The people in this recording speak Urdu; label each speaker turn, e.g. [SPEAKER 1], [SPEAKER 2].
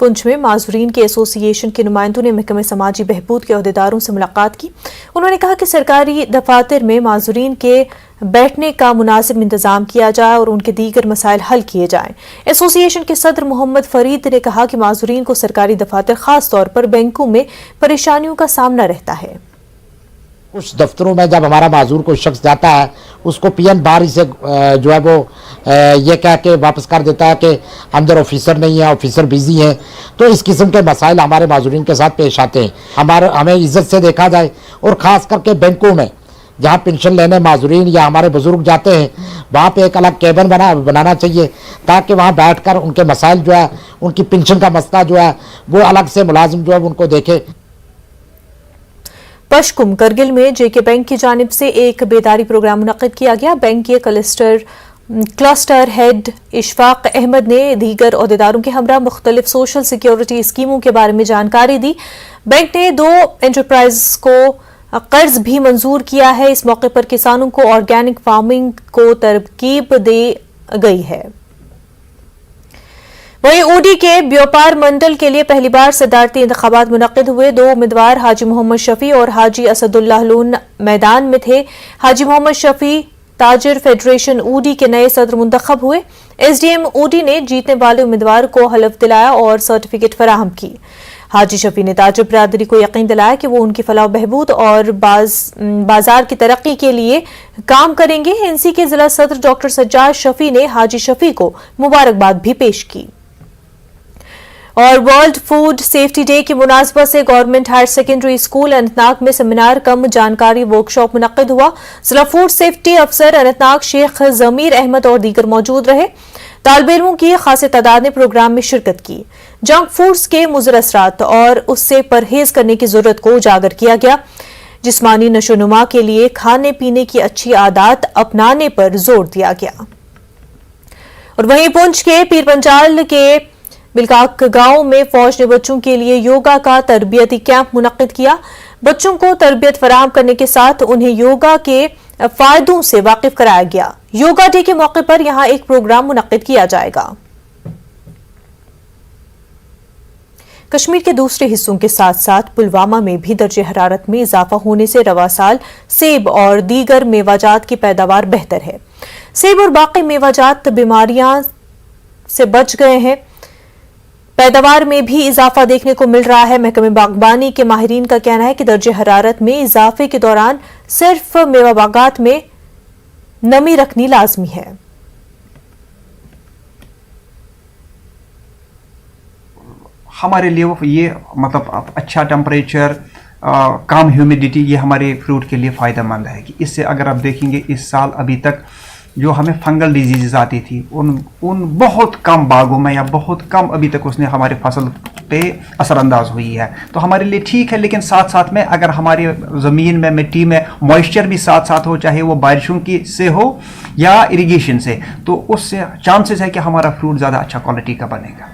[SPEAKER 1] پنچ میں معذورین کے ایسوسی ایشن کے نمائندوں نے محکمہ سماجی بہبود کے عہدیداروں سے ملاقات کی. انہوں نے کہا کہ سرکاری دفاتر میں معذورین کے بیٹھنے کا مناسب انتظام کیا جائے اور ان کے دیگر مسائل حل کیے جائیں. ایسوسی ایشن کے صدر محمد فرید نے کہا کہ معذورین کو سرکاری دفاتر خاص طور پر بینکوں میں پریشانیوں کا سامنا رہتا ہے.
[SPEAKER 2] کچھ دفتروں میں جب ہمارا معذور کوئی شخص جاتا ہے اس کو پی این بار سے جو ہے وہ یہ کہہ کے واپس کر دیتا ہے کہ اندر آفیسر نہیں ہے, آفیسر بیزی ہیں. تو اس قسم کے مسائل ہمارے معذورین کے ساتھ پیش آتے ہیں. ہمیں عزت سے دیکھا جائے اور خاص کر کے بینکوں میں جہاں پینشن لینے معذورین یا ہمارے بزرگ جاتے ہیں وہاں پہ ایک الگ کیبن بنانا چاہیے تاکہ وہاں بیٹھ کر ان کے مسائل جو ہے ان کی پینشن کا مسئلہ جو ہے وہ الگ سے ملازم جو ہے ان کو دیکھے.
[SPEAKER 1] پشکم کرگل میں جے کے بینک کی جانب سے ایک بیداری پروگرام منعقد کیا گیا. بینک کے کلسٹر ہیڈ اشفاق احمد نے دیگر عہدیداروں کے ہمراہ مختلف سوشل سیکیورٹی اسکیموں کے بارے میں جانکاری دی. بینک نے 2 انٹرپرائز کو قرض بھی منظور کیا ہے. اس موقع پر کسانوں کو آرگینک فارمنگ کو ترغیب دی گئی ہے. وہیں اوڈی کے بیوپار منڈل کے لیے پہلی بار صدارتی انتخابات منعقد ہوئے. 2 امیدوار حاجی محمد شفیع اور حاجی اسد اللہ لون میدان میں تھے. حاجی محمد شفیع تاجر فیڈریشن اوڈی کے نئے صدر منتخب ہوئے. ایس ڈی ایم اوڈی نے جیتنے والے امیدوار کو حلف دلایا اور سرٹیفکیٹ فراہم کی. حاجی شفیع نے تاجر برادری کو یقین دلایا کہ وہ ان کی فلاح و بہبود اور بازار کی ترقی کے لیے کام کریں گے. این سی کے ضلع صدر ڈاکٹر سجاد شفیع نے حاجی شفیع کو مبارکباد بھی پیش کی. اور ورلڈ فوڈ سیفٹی ڈے کی مناسبت سے government higher secondary school Anantnag میں سیمینار کم جانکاری ورکشاپ منعقد ہوا. ضلع فوڈ سیفٹی افسر اننت ناگ شیخ ضمیر احمد اور دیگر موجود رہے. طالب علموں کی خاص تعداد نے پروگرام میں شرکت کی. جنک فوڈز کے مضر اثرات اور اس سے پرہیز کرنے کی ضرورت کو اجاگر کیا گیا. جسمانی نشو و نما کے لیے کھانے پینے کی اچھی عادات اپنانے پر زور دیا گیا. اور وہیں پنچ کے پیر پنجال کے بلکاک گاؤں میں فوج نے بچوں کے لیے یوگا کا تربیتی کیمپ منعقد کیا. بچوں کو تربیت فراہم کرنے کے ساتھ انہیں یوگا کے فائدوں سے واقف کرایا گیا. یوگا ڈے کے موقع پر یہاں ایک پروگرام منعقد کیا جائے گا. کشمیر کے دوسرے حصوں کے ساتھ ساتھ پلوامہ میں بھی درجہ حرارت میں اضافہ ہونے سے رواں سال سیب اور دیگر میوہ جات کی پیداوار بہتر ہے. سیب اور باقی میوہ جات بیماریاں سے بچ گئے ہیں. پیداوار میں بھی اضافہ دیکھنے کو مل رہا ہے. محکمہ باغبانی کے ماہرین کا کہنا ہے کہ درجہ حرارت میں اضافے کے دوران صرف میوہ باغات میں نمی رکھنی لازمی ہے.
[SPEAKER 3] ہمارے لیے یہ مطلب اچھا ٹمپریچر کم ہیومیڈیٹی یہ ہمارے فروٹ کے لیے فائدہ مند ہے. کہ اس سے اگر آپ دیکھیں گے اس سال ابھی تک جو ہمیں فنگل ڈیزیزز آتی تھی ان بہت کم باغوں میں یا بہت کم ابھی تک اس نے ہمارے فصل پہ اثر انداز ہوئی ہے. تو ہمارے لیے ٹھیک ہے. لیکن ساتھ ساتھ میں اگر ہماری زمین میں مٹی میں موئسچر بھی ساتھ ساتھ ہو, چاہے وہ بارشوں کی سے ہو یا اریگیشن سے, تو اس سے چانسز ہے کہ ہمارا فروٹ زیادہ اچھا کوالٹی کا بنے گا.